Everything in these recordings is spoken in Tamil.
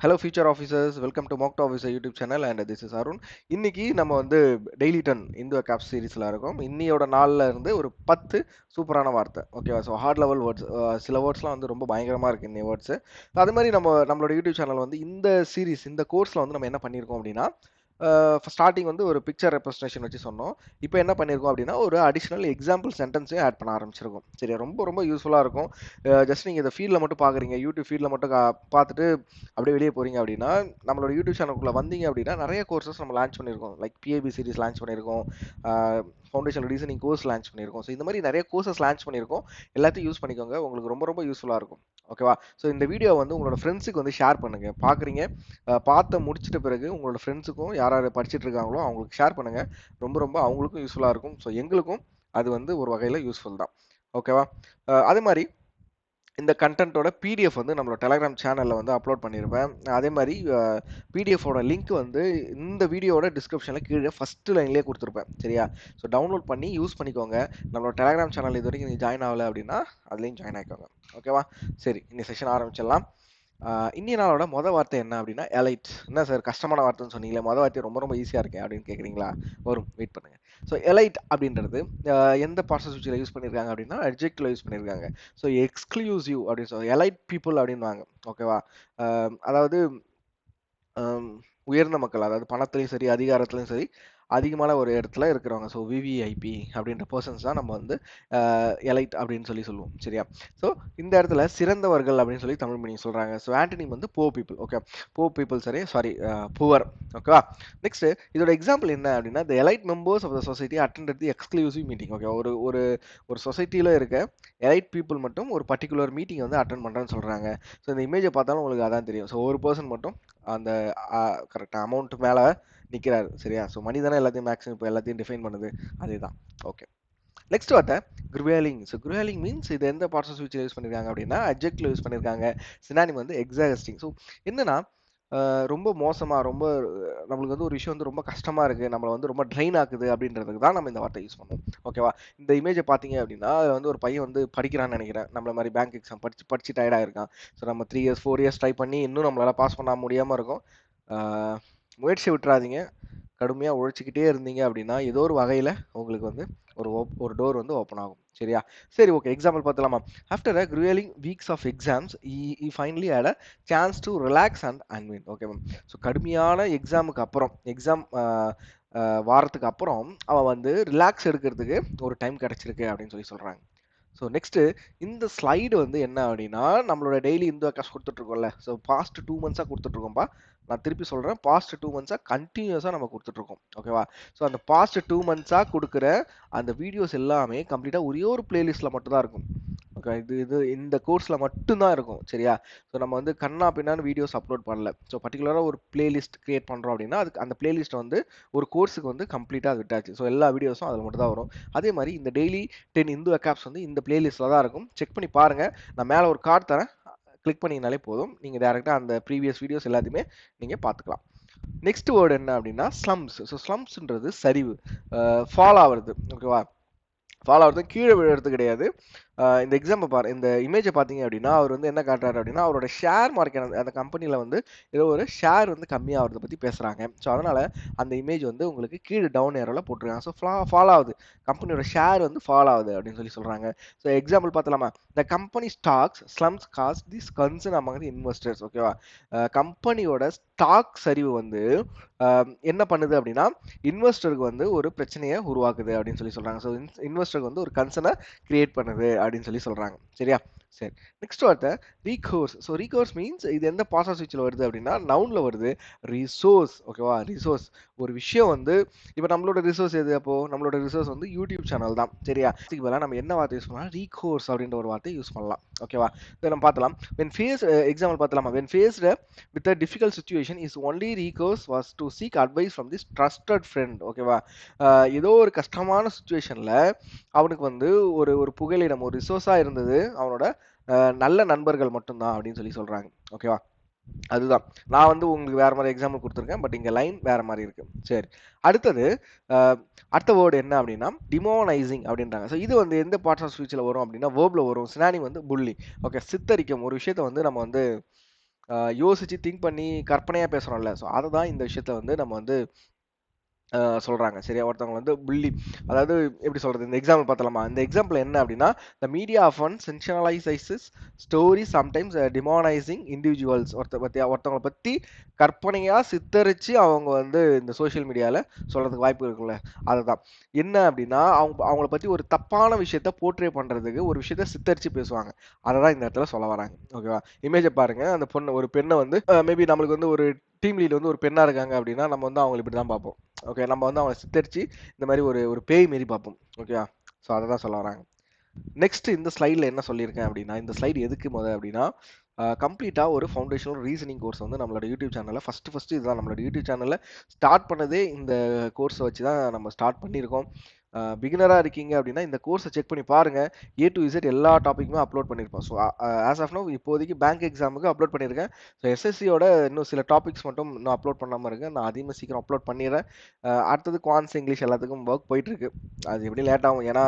Hello future officers, welcome to Mock to Officer YouTube channel and this is Arun. இன்னைக்கு நம்ம வந்து டெய்லி 10 இந்த கேப் சீரிஸ்ல இருக்கோம். இன்னியோட நாள்ல இருந்து ஒரு 10 சூப்பரான வார்த்தை. ஓகேவா? ஸோ ஹார்ட் லெவல் வேர்ட்ஸ் சில வேர்ட்ஸ்லாம் வந்து ரொம்ப பயங்கரமா இருக்கு இந்த வேர்ட்ஸ். அது மாதிரி நம்மளோட யூடியூப் சேனல் வந்து இந்த சீரிஸ் இந்த கோர்ஸ்ல வந்து நம்ம என்ன பண்ணியிருக்கோம் அப்படின்னா ஸ்டார்டிங் வந்து ஒரு பிக்சர் ரெப்ரஸன்டேஷன் வச்சு சொன்னோம். இப்போ என்ன பண்ணியிருக்கோம் அப்படின்னா ஒரு அடிஷனல் எக்ஸாம்பிள் சென்டென்ஸையும் ஆட் பண்ண ஆரம்பிச்சிருக்கோம். சரியா? ரொம்ப ரொம்ப யூஸ்ஃபுல்லாக இருக்கும். ஜஸ்ட் நீங்கள் இந்த ஃபீல்டில் மட்டும் பார்க்குறீங்க, யூடியூப் ஃபீல்டில் மட்டும் பார்த்துட்டு அப்படியே வெளியே போறீங்க அப்படின்னா நம்மளோட யூடியூப் சேனலுக்குள்ள வந்தீங்க அப்படின்னா நிறைய கோர்சஸ் நம்ம லான்ச் பண்ணியிருக்கோம். லைக் பிஏபி சீரிஸ் லான்ச் பண்ணியிருக்கோம், ஃபவுண்டேஷன் ரீசனிங் கோர்ஸ் லான்ச் பண்ணியிருக்கோம். ஸோ இந்த மாதிரி நிறைய கோர்சஸ் லான்ச் பண்ணியிருக்கோம். எல்லாத்தையும் யூஸ் பண்ணிக்கோங்க, உங்களுக்கு ரொம்ப ரொம்ப யூஸ்ஃபுல்லாக இருக்கும். ஓகேவா? ஸோ இந்த வீடியோ வந்து உங்களோட ஃப்ரெண்ட்ஸுக்கு வந்து ஷேர் பண்ணுங்க. பார்க்குறீங்க, பார்த்து முடிச்சிட்ட பிறகு உங்களோட ஃப்ரெண்ட்ஸுக்கும் யார் யார் படிச்சுட்டு இருக்காங்களோ அவங்களுக்கு ஷேர் பண்ணுங்க. ரொம்ப ரொம்ப அவங்களுக்கும் யூஸ்ஃபுல்லாக இருக்கும். ஸோ எங்களுக்கும் அது வந்து ஒரு வகையில் யூஸ்ஃபுல் தான். ஓகேவா? அதே மாதிரி இந்த கண்டென்ட்டோட பிடிஎஃப் வந்து நம்மளோட டெலகிராம் சேனலில் வந்து அப்லோட் பண்ணியிருப்பேன். அதே மாதிரி பிடிஎஃபோட லிங்க் வந்து இந்த வீடியோட டிஸ்கிரிப்ஷனில் கீழே ஃபஸ்ட்டு லைன்லேயே கொடுத்துருப்பேன். சரியா? ஸோ டவுன்லோட் பண்ணி யூஸ் பண்ணிக்கோங்க. நம்மளோட டெலகிராம் சேனல் இது வரைக்கும் நீங்கள் ஜாயின் ஆகலை அப்படின்னா அதுலேயும் ஜாயின் ஆகிக்கோங்க. ஓகேவா? சரி, இந்த செஷன் ஆரம்பிச்சிடலாம். இன்னிய நாளோட மொதல் வார்த்தை என்ன அப்படின்னா எலைட். என்ன சார் கஷ்டமான வார்த்தைன்னு சொன்னீங்களே, மொதல் வார்த்தை ரொம்ப ரொம்ப ஈஸியாக இருக்கேன் அப்படின்னு கேட்குறீங்களா? வரும், வெயிட் பண்ணுங்க. ஸோ எலைட் அப்படின்றது எந்த பாஸ்டர் சுவிட்சில் யூஸ் பண்ணியிருக்காங்க அப்படின்னா அட்ஜெக்டிவ்ல யூஸ் பண்ணியிருக்காங்க. ஸோ எக்ஸ்க்ளூசிவ் அப்படின்னு சொல்லி எலைட் பீப்புள் அப்படின்வாங்க. ஓகேவா? அதாவது உயர்ந்த மக்கள், அதாவது பணத்துலையும் சரி அதிகாரத்துலையும் சரி அதிகமான ஒரு இடத்துல இருக்கிறவங்க. ஸோ விவிஐபி அப்படின்ற பர்சன்ஸ் தான் நம்ம வந்து எலைட் அப்படின்னு சொல்லுவோம். சரியா? ஸோ இந்த இடத்துல சிறந்தவர்கள் அப்படின்னு சொல்லி தமிழ் மீனிங் சொல்கிறாங்க. ஸோ ஆன்டனிம் வந்து poor people. Okay, poor people சரி, சாரி, புவர். ஓகேவா? நெக்ஸ்ட் இதோட எக்ஸாம்பிள் என்ன அப்படின்னா the elite members of the society attended the exclusive meeting. Okay, ஒரு ஒரு ஒரு சொசைட்டியில் இருக்க எலைட் பீப்புள் மட்டும் ஒரு பர்டிகுலர் மீட்டிங் வந்து அட்டன் பண்ணுறேன்னு சொல்கிறாங்க. ஸோ இந்த இமேஜை பார்த்தாலும் உங்களுக்கு அதான் தெரியும். ஸோ ஒரு பர்சன் மட்டும் அந்த கரெக்டாக அமௌண்ட் மேலே நிற்கிறாரு. சரியா? ஸோ மணி தானே எல்லாத்தையும் மேக்ஸிமம் இப்போ எல்லாத்தையும் டிஃபைன் பண்ணுது. அதே தான். ஓகே, நெக்ஸ்ட் வார்த்தை குருவேலிங். ஸோ குருவேலிங் மீன்ஸ் இது எந்த பார்ட்ஸ் ஆஃப் ஸ்பீச்சில் யூஸ் பண்ணியிருக்காங்க அப்படின்னா அட்ஜெக்டிவ்ல யூஸ் பண்ணியிருக்காங்க. சினானிம் வந்து எக்ஸாகஸ்டிங். ஸோ என்னன்னா ரொம்ப மோசமாக, ரொம்ப நம்மளுக்கு வந்து ஒரு விஷயம் வந்து ரொம்ப கஷ்டமாக இருக்குது, நம்மளை வந்து ரொம்ப ட்ரெயின் ஆக்குது அப்படின்றதுக்கு தான் நம்ம இந்த வார்த்தை யூஸ் பண்ணுவோம். ஓகேவா? இந்த இமேஜை பார்த்தீங்க அப்படின்னா அதில் வந்து ஒரு பையன் வந்து படிக்கிறான்னு நினைக்கிறேன். நம்மள மாதிரி பேங்க் எக்ஸாம் படிச்சு டயர்டாக இருக்கான். ஸோ நம்ம 3 இயர்ஸ் 4 இயர்ஸ் ட்ரை பண்ணி இன்னும் நம்மளால் பாஸ் பண்ண முடியாமல் இருக்கும். முயற்சியை விட்டுறாதீங்க. கடுமையாக உழைச்சிக்கிட்டே இருந்தீங்க அப்படின்னா ஏதோ ஒரு வகையில் உங்களுக்கு வந்து ஒரு டோர் வந்து ஓப்பன் ஆகும். சரியா? சரி, ஓகே, எக்ஸாம்பிள் பார்த்தலாமா? After a grueling weeks of exams he finally had a chance to relax and unwind. Okay ma'am. So கடுமையான எக்ஸாமுக்கு அப்புறம் வாரத்துக்கு அப்புறம் அவன் வந்து ரிலாக்ஸ் எடுக்கிறதுக்கு ஒரு டைம் கிடைச்சிருக்கு அப்படின்னு சொல்கிறாங்க. ஸோ நெக்ஸ்ட்டு இந்த ஸ்லைடு வந்து என்ன அப்படின்னா நம்மளோட டெய்லி இந்து அக்காஸ் கொடுத்துட்ருக்கோம்ல. ஸோ பாஸ்ட் 2 மந்த்ஸாக கொடுத்துட்ருக்கோம்ப்பா. நான் திருப்பி சொல்கிறேன், பாஸ்ட் 2 மந்த்ஸாக கண்டினியூஸாக நம்ம கொடுத்துட்ருக்கோம். ஓகேவா? ஸோ அந்த பாஸ்ட் 2 மந்த்ஸாக கொடுக்குற அந்த வீடியோஸ் எல்லாமே கம்ப்ளீட்டாக ஒரே ஒரு பிளேலிஸ்ட்டில் மட்டும் தான் இருக்கும். ஓகே, இது இந்த கோர்ஸில் மட்டும்தான் இருக்கும். சரியா? ஸோ நம்ம வந்து கண்ணா பின்னான்னு வீடியோஸ் அப்லோட் பண்ணல. ஸோ பர்டிகுலராக ஒரு பிளேலிஸ்ட் கிரியேட் பண்ணுறோம் அப்படின்னா அதுக்கு அந்த பிளேலிஸ்ட்டை வந்து ஒரு கோர்ஸுக்கு வந்து கம்ப்ளீட்டாக விட்டாச்சு. ஸோ எல்லா வீடியோஸும் அதில் மட்டும் தான் வரும். அதே மாதிரி இந்த டெய்லி 10 இந்து அக்காப்ஸ் வந்து இந்த பிளேலிஸ்ட்டில் தான் இருக்கும். செக் பண்ணி பாருங்கள். நான் மேலே ஒரு கார்டு தரேன், கிளிக் பண்ணிங்கனாலே போதும். நீங்கள் டேரெக்டாக அந்த ப்ரீவியஸ் வீடியோஸ் எல்லாத்தையுமே நீங்கள் பார்த்துக்கலாம். நெக்ஸ்ட் வேர்டு என்ன அப்படின்னா ஸ்லம்ஸ். ஸோ ஸ்லம்ஸ்ன்றது சரிவு, ஃபால் ஆகிறது. ஓகேவா? ஃபால் ஆகிறது கீழே விழுறது கிடையாது. இந்த எக்ஸாம்பிள் இந்த இமேஜை பார்த்தீங்க அப்படின்னா அவர் வந்து என்ன காட்டுறாரு அப்படின்னா அவரோட ஷேர் மார்க்கெட் அந்த கம்பெனியில் வந்து ஏதோ ஒரு ஷேர் வந்து கம்மியாகிறத பற்றி பேசுகிறாங்க. ஸோ அதனால் அந்த இமேஜ் வந்து உங்களுக்கு கீழே டவுன் ஏரோவில் போட்டிருக்காங்க. ஸோ ஃபால் ஆகுது, கம்பெனியோட ஷேர் வந்து ஃபால் ஆகுது அப்படின்னு சொல்கிறாங்க. ஸோ எக்ஸாம்பிள் பார்த்தலாமா? The company stocks slumps cast this concern among the investors. ஓகேவா? கம்பெனியோட ஸ்டாக் சரிவு வந்து என்ன பண்ணுது அப்படின்னா இன்வெஸ்டருக்கு வந்து ஒரு பிரச்சனையை உருவாக்குது அப்படின்னு சொல்கிறாங்க. ஸோ இன்வெஸ்டருக்கு வந்து ஒரு கன்சர்னை கிரியேட் பண்ணுது அப்படின்னு சொல்கிறாங்க. சரியா? சரி, நெக்ஸ்ட் வார்த்தை ரீகோர்ஸ். ஸோ ரீகோர்ஸ் மீன்ஸ் இது எந்த பாஸ்ட் ஸ்விட்சில் வருது அப்படின்னா நவுனில் வருது, ரிசோர்ஸ். ஓகேவா? ரிசோர்ஸ் ஒரு விஷயம் வந்து இப்போ நம்மளோட ரிசோர்ஸ் எது? அப்போது நம்மளோட ரிசோர்ஸ் வந்து யூடியூப் சேனல் தான். சரியா? இதுக்கு பதிலாக நம்ம என்ன வார்த்தை யூஸ் பண்ணலாம்? ரீகோர்ஸ் அப்படின்ற ஒரு வார்த்தை யூஸ் பண்ணலாம். ஓகேவா? இதை நம்ம பார்த்தலாம். வென் ஃபேஸ் எக்ஸாம்பிள் பார்த்தலாமா? When faced with a difficult situation his only recourse was to seek advice from this trusted friend. ஓகேவா? ஏதோ ஒரு கஷ்டமான சுச்சுவேஷனில் அவனுக்கு வந்து ஒரு ஒரு புகலிடம், ஒரு ரிசோர்ஸாக இருந்தது அவனோட நல்ல நண்பர்கள் மட்டும்தான் அப்படின்னு சொல்கிறாங்க. ஓகேவா? அதுதான் நான் வந்து உங்களுக்கு வேற மாதிரி எக்ஸாம்பிள் கொடுத்துருக்கேன், பட் இங்கே லைன் வேற மாதிரி இருக்கு. சரி, அடுத்தது அடுத்த வேர்டு என்ன அப்படின்னா டிமோனைசிங் அப்படின்றாங்க. ஸோ இது வந்து எந்த பார்ட்ஸ் ஆஃப் ஸ்பீச்சில் வரும் அப்படின்னா வேர்பில் வரும். சினானிம் வந்து புள்ளி. ஓகே, சித்தரிக்கும் ஒரு விஷயத்தை வந்து நம்ம வந்து யோசிச்சு திங்க் பண்ணி கற்பனையா பேசுறோம்ல. ஸோ அததான் இந்த விஷயத்துல வந்து நம்ம வந்து சொல்றாங்க. சரியா? ஒருத்தவங்க வந்து புல்லி அதாவது எப்படி சொல்றது? இந்த எக்ஸாம்பிள் பார்த்தலாமா? இந்த எக்ஸாம்பிள் என்ன அப்படின்னா, "the media often sensationalises stories sometimes demonising individuals." ஒருத்தவங்கள பத்தி கற்பனையா சித்தரிச்சு அவங்க வந்து இந்த சோசியல் மீடியால சொல்றதுக்கு வாய்ப்பு இருக்குல்ல. அதுதான். என்ன அப்படின்னா, அவங்கள பத்தி ஒரு தப்பான விஷயத்த போர்ட்ரே பண்றதுக்கு ஒரு விஷயத்த சித்தரிச்சு பேசுவாங்க. அததான் இந்த இடத்துல சொல்ல வராங்க. ஓகேவா? இமேஜ பாருங்க. அந்த பொண்ணு ஒரு பெண்ண வந்து மேபி நம்மளுக்கு வந்து ஒரு டீம் லீட் வந்து ஒரு பெண்ணா இருக்காங்க அப்படின்னா, நம்ம வந்து அவங்கள இப்படி தான் பார்ப்போம். ஓகே. நம்ம வந்து அவங்கள சித்தரிச்சு இந்த மாரி ஒரு ஒரு பேய் மாரி பார்ப்போம். ஓகேவா? ஸோ அததான் சொல்ல வராங்க. நெக்ஸ்ட் இந்த ஸ்லைட்ல என்ன சொல்லியிருக்கேன் அப்படின்னா, இந்த ஸ்லைடு எதுக்கு அப்படின்னா, கம்ப்ளீட்டா ஒரு ஃபவுண்டேஷனல் ரீசனிங் கோர்ஸ் வந்து நம்மளோட யூடியூப் சேனல்ல ஃபர்ஸ்ட் இதுதான் நம்மளோட யூடியூப் சேனல்ல ஸ்டார்ட் பண்ணதே இந்த கோர்ஸ வச்சு தான் நம்ம ஸ்டார்ட் பண்ணியிருக்கோம். பிகினரா இருக்கீங்க அப்படின்னா, இந்த கோர்ஸ செக் பண்ணி பாருங்க. ஏ டூ இசட் எல்லா டாபிக்குமே அப்லோட் பண்ணியிருப்போம். ஸோ ஆஸ் ஆஃப் நவ் இப்போதைக்கு பேங்க் எக்ஸாமுக்கு அப்லோட் பண்ணியிருக்கேன். ஸோ எஸ்எஸ்சியோட இன்னும் சில டாபிக்ஸ் மட்டும் இன்னும் அப்லோட் பண்ணாம இருக்கேன். நான் அதையுமே சீக்கிரம் அப்லோட் பண்ணிடுறேன். அடுத்தது குவான்ஸ், இங்கிலீஷ் எல்லாத்துக்கும் ஒர்க் போயிட்டுருக்கு. அது எப்படியும் லேட் ஆகும். ஏன்னா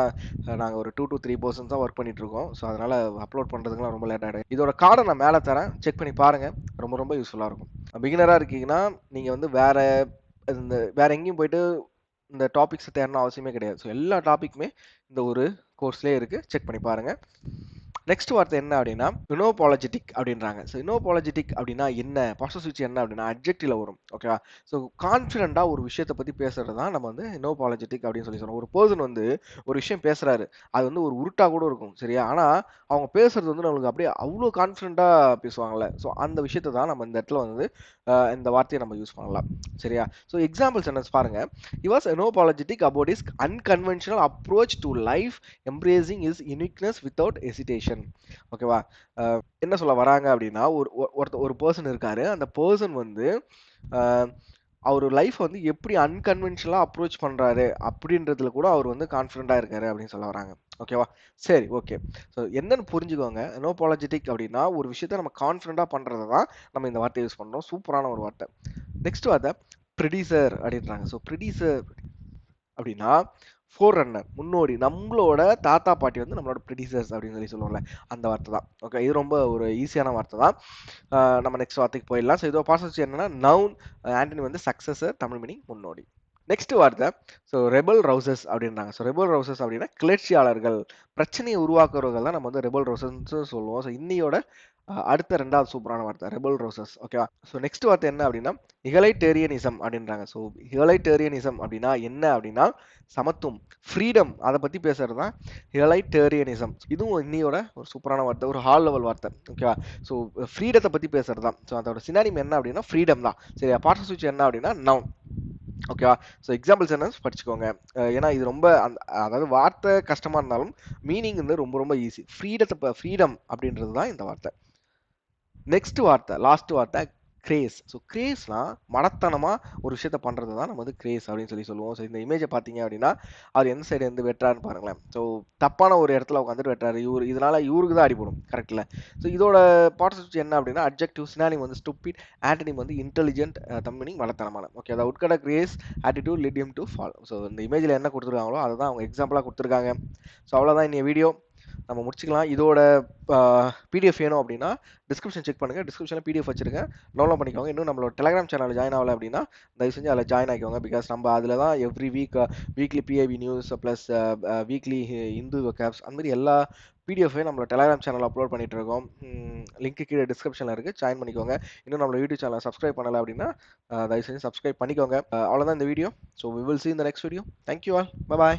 நாங்க ஒரு 2 to 3 பெர்சன்ஸ் தான் ஒர்க் பண்ணிட்டு இருக்கோம். ஸோ அதனால அப்லோட் பண்றதுக்குலாம் ரொம்ப லேட் ஆயிடும். இதோட கார்ட நான் மேல தரேன். செக் பண்ணி பாருங்க. ரொம்ப ரொம்ப யூஸ்ஃபுல்லா இருக்கும். பிகினரா இருக்கீங்கன்னா, நீங்க வந்து வேற எங்கேயும் போயிட்டு இந்த டாபிக்ஸ் தேடணும் அவசியமே கிடையாது. ஸோ எல்லா டாபிக்குமே இந்த ஒரு கோர்ஸ்லயே இருக்கு. செக் பண்ணி பாருங்க. நெக்ஸ்ட் வார்த்தை என்ன அப்படின்னா இனோபாலஜெட்டிக் அப்படின்றாங்க. ஸோ இனோபாலஜெட்டிக் அப்படின்னா என்ன? பொசசிவ்ஸ் என்ன அப்படின்னா அட்ஜெக்டிவ்ல வரும். ஓகேவா? ஸோ கான்ஃபிடென்ட்டா ஒரு விஷயத்தை பத்தி பேசுறது தான் நம்ம வந்து இனோபாலஜெட்டிக் அப்படின்னு சொல்லி சொல்றோம். ஒரு பர்சன் வந்து ஒரு விஷயம் பேசுறாரு. அது வந்து ஒரு உருட்டா கூட இருக்கும். சரியா? ஆனா அவங்க பேசுறது வந்து நம்மளுக்கு அப்படியே அவ்வளோ கான்ஃபிடென்ட்டா பேசுவாங்கல்ல. ஸோ அந்த விஷயத்தை தான் நம்ம இந்த இடத்துல வந்து இந்த வார்த்தையை நம்ம யூஸ் பண்ணலாம். சரியா? ஸோ எக்ஸாம்பிள் சென்டென்ஸ் பாருங்க. He was unapologetic about his unconventional approach to life, embracing his uniqueness without hesitation. ஓகேவா? என்ன சொல்ல வராங்க அப்படின்னா, ஒரு பர்சன் இருக்காரு. அந்த பர்சன் வந்து அ அவரு லைஃப் வந்து எப்படி அன்கன்வென்ஷனலா அப்ரோச் பண்றாரு அப்படின்றதுல கூட அவர் வந்து கான்ஃபிடென்ட்டா இருக்காரு அப்படின்னு சொல்ல வராங்க. ஓகேவா? சரி, ஓகே. ஸோ என்னன்னு புரிஞ்சுக்கோங்க. அனோபாலஜெட்டிக் அப்படின்னா, ஒரு விஷயத்த நம்ம கான்ஃபிடென்ட்டா பண்றத தான் நம்ம இந்த வார்த்தைய யூஸ் பண்றோம். சூப்பரான ஒரு வார்த்தை. நெக்ஸ்ட் வார்த்தை ப்ரெடிசர் அப்படின்றாங்க. ஸோ ப்ரெடிசர் அப்படின்னா ஃபோர் ரன்னர் முன்னோடி நம்மளோட தாத்தா பாட்டி வந்து நம்மளோட ப்ரெடிசர்ஸ் அப்படின்னு சொல்லி சொல்லுவோம்ல அந்த வார்த்தை தான். ஓகே, இது ரொம்ப ஒரு ஈஸியான வார்த்தை தான். நம்ம நெக்ஸ்ட் வார்த்தைக்கு போயிடலாம். ஸோ இதோ பாசிட்டிவ் என்னன்னா நவுன், ஆண்டனி வந்து சக்சஸர், தமிழ் மீனிங் முன்னோடி. நெக்ஸ்ட் வார்த்தை ஸோ ரெபல் ரவுசஸ் அப்படின்றாங்க. ஸோ ரெபல் ரவுசஸ் அப்படின்னா கிளர்ச்சியாளர்கள், பிரச்சனையை உருவாக்குறவர்கள் தான் நம்ம வந்து ரெபல் ரவுசஸ் சொல்லுவோம். ஸோ இன்னியோட அடுத்த ரெண்டாவது சூப்பரான வார்த்தை ரெபல் ரோசஸ். ஓகேவா? ஸோ நெக்ஸ்ட் வார்த்தை என்ன அப்படின்னா இகலைட்டேரியனிசம் அப்படின்றாங்க. ஸோ இகலைட்டேரியனிசம் அப்படின்னா என்ன அப்படின்னா சமத்துவம், ஃப்ரீடம், அதை பத்தி பேசுறது தான் இகலைட்டேரியனிசம். இதுவும் இன்னியோட ஒரு சூப்பரான வார்த்தை, ஒரு ஹால் லெவல் வார்த்தை. ஓகேவா? ஸோ ஃப்ரீடத்தை பத்தி பேசுறது தான். ஸோ அதோட சினானிம் என்ன அப்படின்னா ஃப்ரீடம் தான். சரியா? பார்ட்ஸ் சுவிட்ச் என்ன அப்படின்னா நவுன். ஓகேவா? ஸோ எக்ஸாம்பிள் சென்டென்ஸ் படிச்சுக்கோங்க. ஏன்னா இது ரொம்ப அதாவது வார்த்தை கஷ்டமா இருந்தாலும் மீனிங் வந்து ரொம்ப ரொம்ப ஈஸி. ஃப்ரீடம் அப்படின்றது தான் இந்த வார்த்தை. நெக்ஸ்ட் வார்த்தை, லாஸ்ட் வார்த்தை கிரேஸ். ஸோ கிரேஸ்னா மடத்தனமா ஒரு விஷயத்த பண்றது தான் நம்ம வந்து கிரேஸ் அப்படின்னு சொல்லி சொல்லுவோம். ஸோ இந்த இமேஜை பார்த்தீங்க அப்படின்னா அவர் எந்த சைடு இருந்து வெட்டுறாருன்னு பாருங்களேன். ஸோ தப்பான ஒரு இடத்துல உட்காந்துட்டு வெட்டுறாரு. இதனால இவருக்கு தான் அடிபடும். கரெக்ட்ல? ஸோ இதோட பார்ட்ஸ் என்ன அப்படின்னா அட்ஜெக்டிவ், சினானிம் வந்து ஸ்டூபிட், ஆன்டனிம் வந்து இன்டெலிஜென்ட், தமிழிங் மடத்தனமான. ஓகே, அதை உட்கட crass attitude lead him to fall. So இந்த இமேஜில் என்ன கொடுத்துருக்காங்களோ அதை தான் அவங்க எக்ஸாம்பிளாக கொடுத்துருக்காங்க. ஸோ அவ்வளோதான் இந்த வீடியோ. நம்ம முடிச்சுக்கலாம். இதோட பிடிஎஃப் வேணும் அப்படின்னா டிஸ்கிரிப்ஷன் செக் பண்ணுங்க. டிஸ்கிரிப்ஷனில் பிடிஎஃப் வச்சிருக்கேன். டவுன்லோட் பண்ணிக்கோங்க. இன்னும் நம்மளோட டெலிகிராம் சேனல் ஜாயின் ஆகல அப்படின்னா தயவு செஞ்சு அதில் ஜாயின் ஆகிக்கோங்க. பிகாஸ் நம்ம அதில் தான் every weekly PIB news plus weekly Hindu caps அந்த மாதிரி எல்லா பிடிஎஃபையும் நம்மளோட டெலிகிராம் சேனல் அப்லோட் பண்ணிட்டு இருக்கோம். லிங்க் கீழே டிஸ்கிரிப்ஷனில் இருக்குது. ஜாயின் பண்ணிக்கோங்க. இன்னும் நம்மளோட யூடியூப் சேனலை சப்ஸ்கிரைப் பண்ணலை அப்படின்னா தயவு செஞ்சு சப்ஸ்கிரைப் பண்ணிக்கோங்க. அவ்வளோதான் இந்த video. So we will see in the next video. Thank you all. Bye bye.